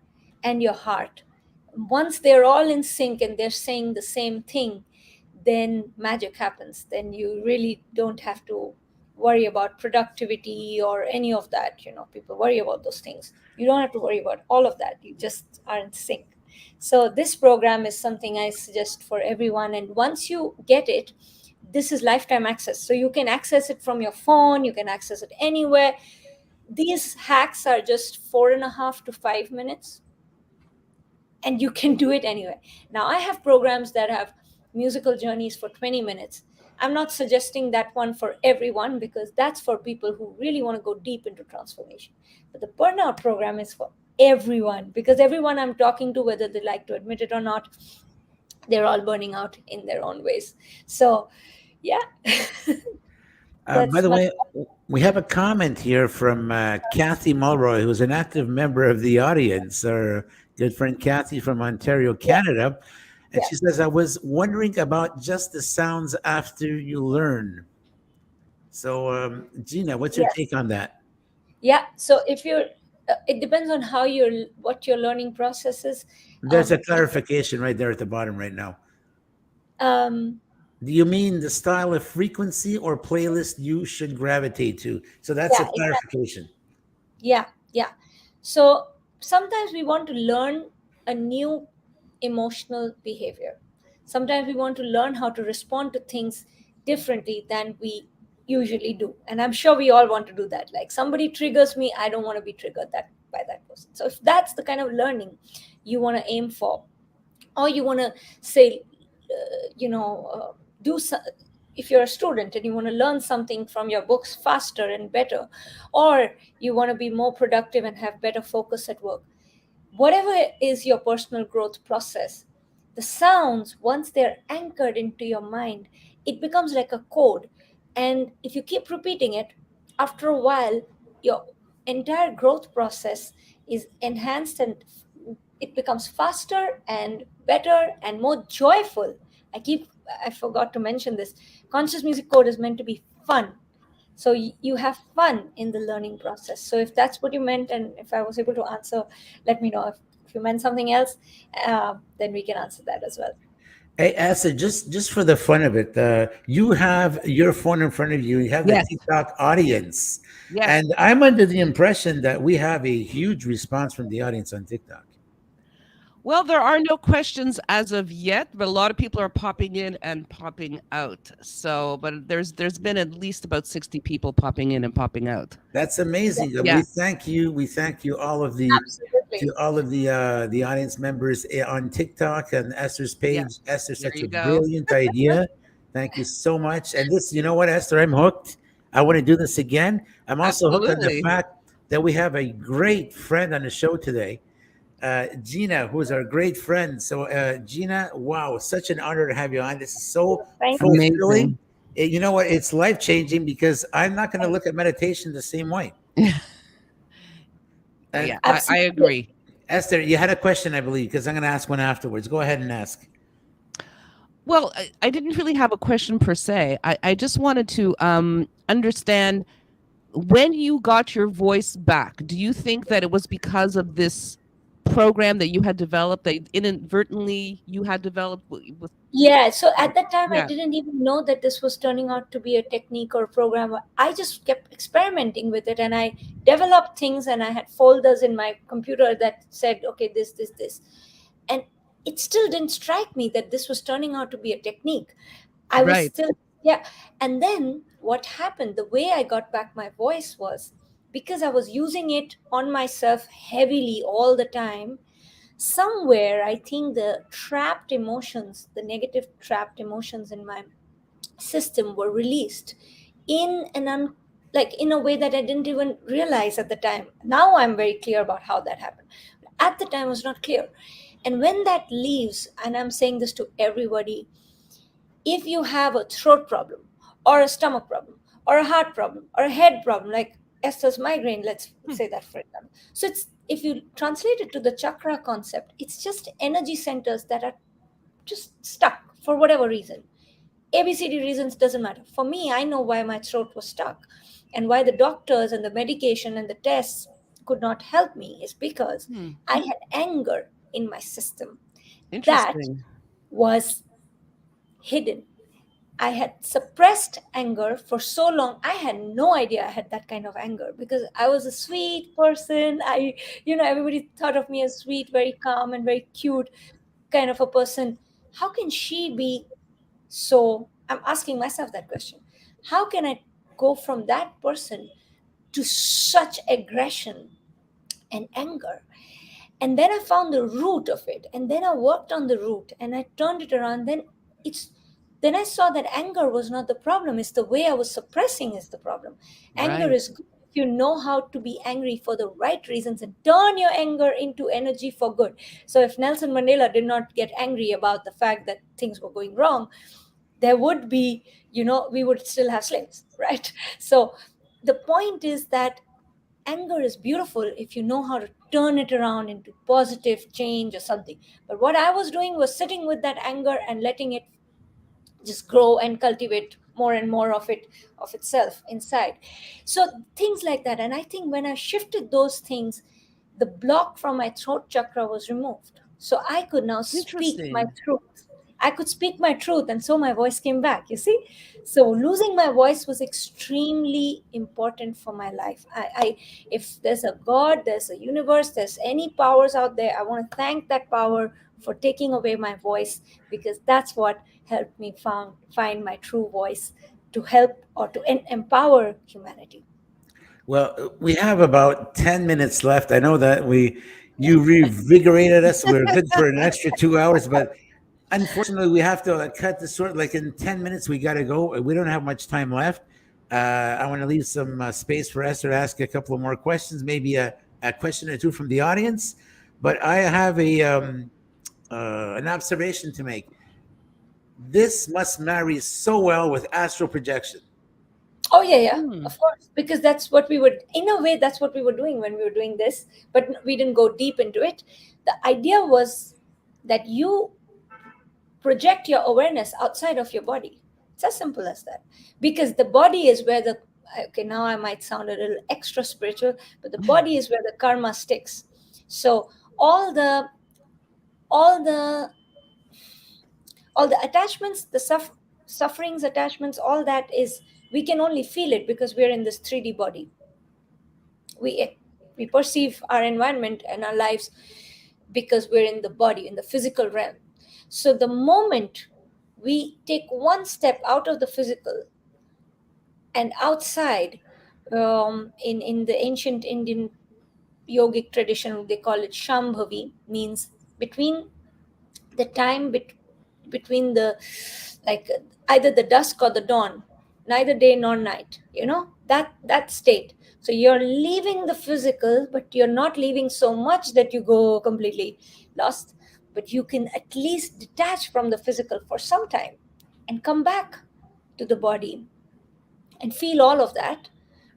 and your heart. Once they're all in sync and they're saying the same thing, then magic happens. Then you really don't have to worry about productivity or any of that. People worry about those things. You don't have to worry about all of that. You just are in sync. So this program is something I suggest for everyone. And once you get it, this is lifetime access. So you can access it from your phone. You can access it anywhere. These hacks are just 4.5 to 5 minutes. and you can do it anywhere. Now, I have programs that have musical journeys for 20 minutes. I'm not suggesting that one for everyone because that's for people who really want to go deep into transformation. But the burnout program is for everyone, because everyone I'm talking to, whether they like to admit it or not, they're all burning out in their own ways. So, yeah. By That's the my way, we have a comment here from Kathy Mulroy, who's an active member of the audience, our good friend Kathy from Ontario, Canada. And yeah. she says, I was wondering about just the sounds after you learn. So, Jeena, what's your Yeah. take on that? Yeah. So if you're, it depends on how what your learning process is. There's a clarification right there at the bottom right now. Um, Do you mean the style of frequency or playlist you should gravitate to? So that's a yeah, clarification. yeah, yeah. So sometimes we want to learn a new emotional behavior. Sometimes we want to learn how to respond to things differently than we usually do. And I'm sure we all want to do that. Like somebody triggers me, I don't want to be triggered that by that person. So if that's the kind of learning you want to aim for, or you want to say, do so, if you're a student and you want to learn something from your books faster and better, or you want to be more productive and have better focus at work, whatever is your personal growth process, the sounds, once they're anchored into your mind, it becomes like a code. And if you keep repeating it, after a while, your entire growth process is enhanced, and it becomes faster and better and more joyful. I forgot to mention this. Conscious music code is meant to be fun. So you have fun in the learning process. So if that's what you meant, and if I was able to answer, let me know. If you meant something else, then we can answer that as well. Hey, Asa, just for the fun of it, you have your phone in front of you. You have the Yes. TikTok audience, Yes. and I'm under the impression that we have a huge response from the audience on TikTok. Well, there are no questions as of yet, but a lot of people are popping in and popping out. So, but there's been at least about 60 people popping in and popping out. That's amazing. Yeah. We thank you. We thank you, all of the audience members on TikTok and Esther's page. Esther, There such you a go. brilliant idea. Thank you so much. And this, you know what, Esther, I'm hooked. I want to do this again. I'm also hooked on the Absolutely. fact that we have a great friend on the show today, Jeena, who is our great friend. So, Jeena, wow, such an honor to have you on. This is so Thank you. fulfilling. Amazing. You know what? It's life changing because I'm not going to look at meditation the same way. And Yeah, I agree. Esther, you had a question, I believe, because I'm going to ask one afterwards. Go ahead and ask. Well, I didn't really have a question per se. I just wanted to understand, when you got your voice back, do you think that it was because of this program that you had developed, that inadvertently you had developed with? Yeah, so at that time, I Yeah. didn't even know that this was turning out to be a technique or a program. I just kept experimenting with it, and I developed things, and I had folders in my computer that said, okay, this. And it still didn't strike me that this was turning out to be a technique. I was Right. still, yeah. And then what happened, the way I got back my voice was because I was using it on myself heavily all the time. Somewhere, I think the trapped emotions, the negative trapped emotions in my system were released in like in a way that I didn't even realize at the time. Now I'm very clear about how that happened. At the time, I was not clear. And when that leaves, and I'm saying this to everybody, if you have a throat problem or a stomach problem or a heart problem or a head problem, like Esther's migraine, let's say that for example. So it's, if you translate it to the chakra concept, it's just energy centers that are just stuck for whatever reason. ABCD reasons, doesn't matter. For me, I know why my throat was stuck, and why the doctors and the medication and the tests could not help me is because I had anger in my system that Interesting. was hidden. I had suppressed anger for so long. I had no idea I had that kind of anger because I was a sweet person. Everybody thought of me as sweet, very calm, and very cute kind of a person. How can she be so? I'm asking myself that question. How can I go from that person to such aggression and anger? And then I found the root of it, and then I worked on the root and I turned it around. Then I saw that anger was not the problem. It's the way I was suppressing is the problem. Anger Right. is good if you know how to be angry for the right reasons and turn your anger into energy for good. So if Nelson Mandela did not get angry about the fact that things were going wrong, there would be, we would still have slaves, right? So the point is that anger is beautiful if you know how to turn it around into positive change or something. But what I was doing was sitting with that anger and letting it just grow and cultivate more and more of it, of itself inside. So things like that. And I think when I shifted those things, the block from my throat chakra was removed, so I could now speak my Interesting. truth. I could speak my truth, and so my voice came back, you see. So losing my voice was extremely important for my life. I If there's a God, there's a universe, there's any powers out there, I want to thank that power for taking away my voice, because that's what helped me find my true voice to help or to empower humanity. Well, we have about 10 minutes left. I know that you revigorated us. We're good for an extra 2 hours, but unfortunately, we have to cut this short. Like in 10 minutes, we got to go. We don't have much time left. I want to leave some space for Esther to ask a couple of more questions, maybe a question or two from the audience. But I have an observation to make. This must marry so well with astral projection. Oh yeah, Hmm. of course, because that's what we would, in a way, that's what we were doing when we were doing this, but we didn't go deep into it. The idea was that you project your awareness outside of your body. It's as simple as that. Because the body is where the, okay, now I might sound a little extra spiritual, but the body is where the karma sticks. So all the all the attachments, the sufferings, attachments, all that is, we can only feel it because we're in this 3D body. We perceive our environment and our lives because we're in the body, in the physical realm. So the moment we take one step out of the physical and outside, in the ancient Indian yogic tradition, they call it Shambhavi, means between the time between the, like, either the dusk or the dawn, neither day nor night, that state. So you're leaving the physical, but you're not leaving so much that you go completely lost, but you can at least detach from the physical for some time and come back to the body and feel all of that.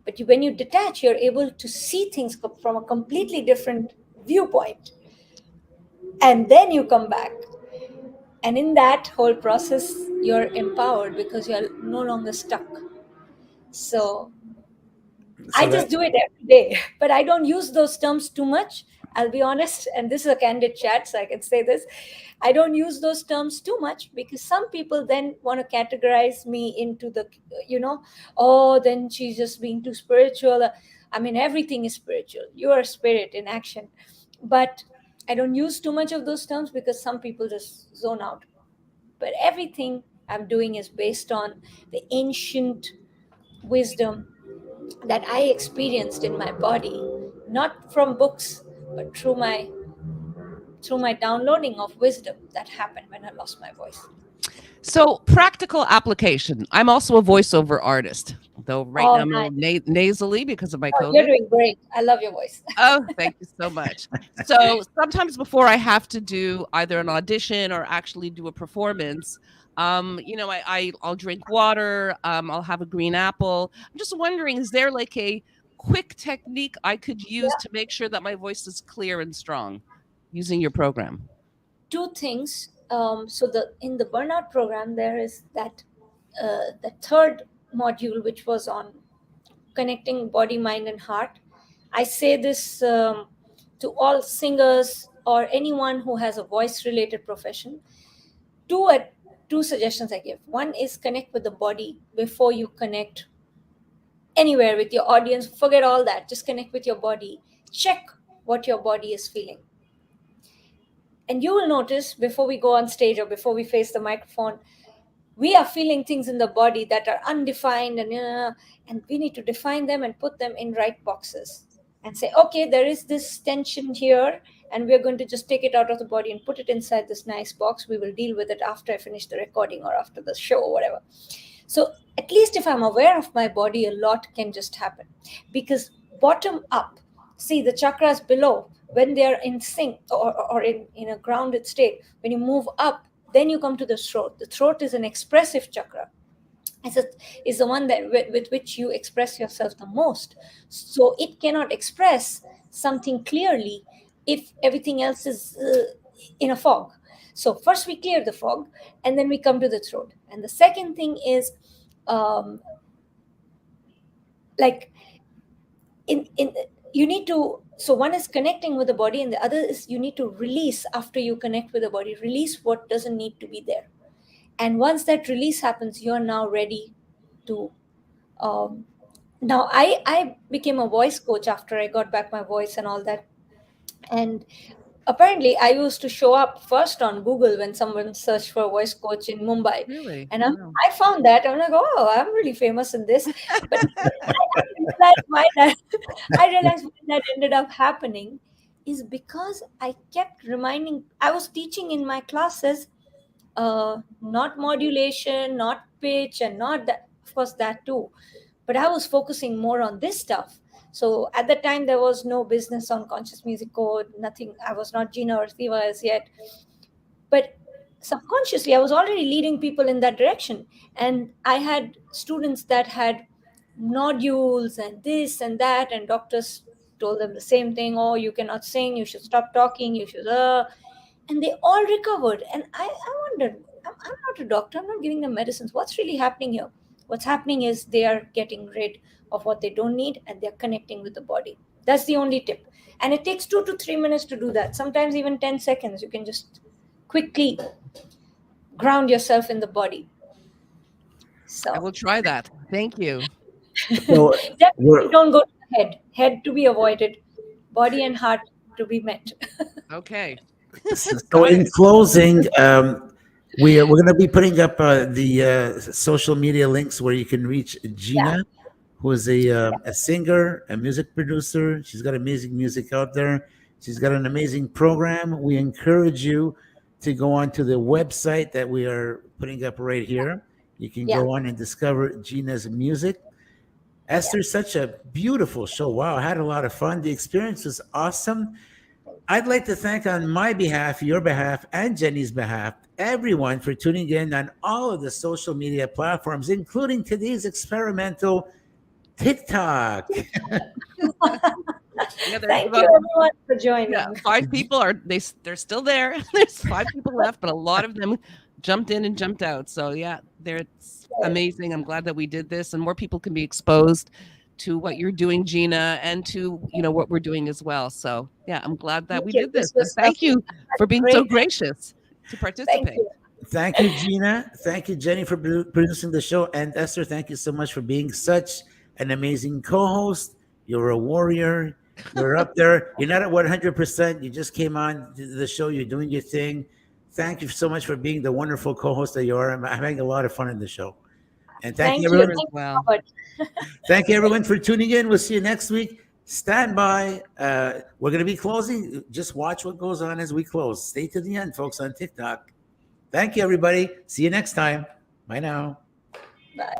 But when you detach, you're able to see things from a completely different viewpoint, and then you come back. And in that whole process, you're empowered because you're no longer stuck. So I So just that do it every day, but I don't use those terms too much. I'll be honest, and this is a candid chat, so I can say this. I don't use those terms too much because some people then want to categorize me into the, oh, then she's just being too spiritual. I mean, everything is spiritual. You are spirit in action. But I don't use too much of those terms because some people just zone out. But everything I'm doing is based on the ancient wisdom that I experienced in my body, not from books, but through my downloading of wisdom that happened when I lost my voice. So practical application. I'm also a voiceover artist, though right now Oh, I'm a nice. little nasally because of my Oh, you're COVID. doing great. I love your voice. Oh, thank you so much. So sometimes before I have to do either an audition or actually do a performance, I'll drink water, I'll have a green apple. I'm just wondering, is there like a quick technique I could use Yeah. to make sure that my voice is clear and strong using your program? Two things. So in the burnout program, there is that the third module, which was on connecting body, mind, and heart. I say this to all singers or anyone who has a voice related profession. Two suggestions I give. One is connect with the body before you connect anywhere with your audience. Forget all that. Just connect with your body. Check what your body is feeling. And you will notice before we go on stage or before we face the microphone, we are feeling things in the body that are undefined, and we need to define them and put them in right boxes and say, okay, there is this tension here, and we're going to just take it out of the body and put it inside this nice box. We will deal with it after I finish the recording or after the show or whatever. So at least if I'm aware of my body, a lot can just happen. Because bottom up, see the chakras below, when they're in sync or in a grounded state, when you move up, then you come to the throat. The throat is an expressive chakra. It's the one that with which you express yourself the most. So it cannot express something clearly if everything else is in a fog. So first we clear the fog, and then we come to the throat. And the second thing is, like in you need to. So one is connecting with the body, and the other is you need to release after you connect with the body. Release what doesn't need to be there. And once that release happens, you're now ready to. Now I became a voice coach after I got back my voice and all that. And apparently I used to show up first on Google when someone searched for a voice coach in Mumbai. Really? And Wow. I found that. I'm like, oh, I'm really famous in this. But I realized why that ended up happening is because I kept reminding, I was teaching in my classes, not modulation, not pitch, and not that, of course, that too. But I was focusing more on this stuff. So at the time, there was no business on Conscious Music Code, nothing. I was not Jeena Earthiva as yet. But subconsciously, I was already leading people in that direction. And I had students that had nodules and this and that, and doctors told them the same thing. Oh, you cannot sing, you should stop talking, you should, and they all recovered. And I wondered, I'm not a doctor, I'm not giving them medicines. What's really happening here? What's happening is they are getting rid of what they don't need, and they're connecting with the body. That's the only tip. And it takes 2 to 3 minutes to do that. Sometimes even 10 seconds. You can just quickly ground yourself in the body. So I will try that. Thank you. So definitely don't go to the head. Head to be avoided. Body and heart to be met. Okay. So Got in it. closing, we're going to be putting up the social media links where you can reach Jeena, who is a singer, a music producer. She's got amazing music out there. She's got an amazing program. We encourage you to go on to the website that we are putting up right here. You can go on and discover Jeena's music. Esther, such a beautiful show. Wow, I had a lot of fun. The experience was awesome. I'd like to thank on my behalf, your behalf, and Jenny's behalf, everyone for tuning in on all of the social media platforms, including today's experimental TikTok. Yeah, Thank you everyone for joining. Yeah, 5 people they're still there. There's 5 people left, but a lot of them jumped in and jumped out. So yeah, it's amazing. I'm glad that we did this, and more people can be exposed to what you're doing, Jeena, and to what we're doing as well. So yeah, I'm glad that we did this. Thank you for being so gracious to participate. Thank you, Jeena. Thank you, Jenny, for producing the show. And Esther, thank you so much for being such an amazing co-host. You're a warrior. You're up there. You're not at 100%. You just came on the show. You're doing your thing. Thank you so much for being the wonderful co-host that you are. I'm having a lot of fun in the show. And thank you, everyone. As well. Thank you, everyone, for tuning in. We'll see you next week. Stand by. We're going to be closing. Just watch what goes on as we close. Stay to the end, folks, on TikTok. Thank you, everybody. See you next time. Bye now. Bye.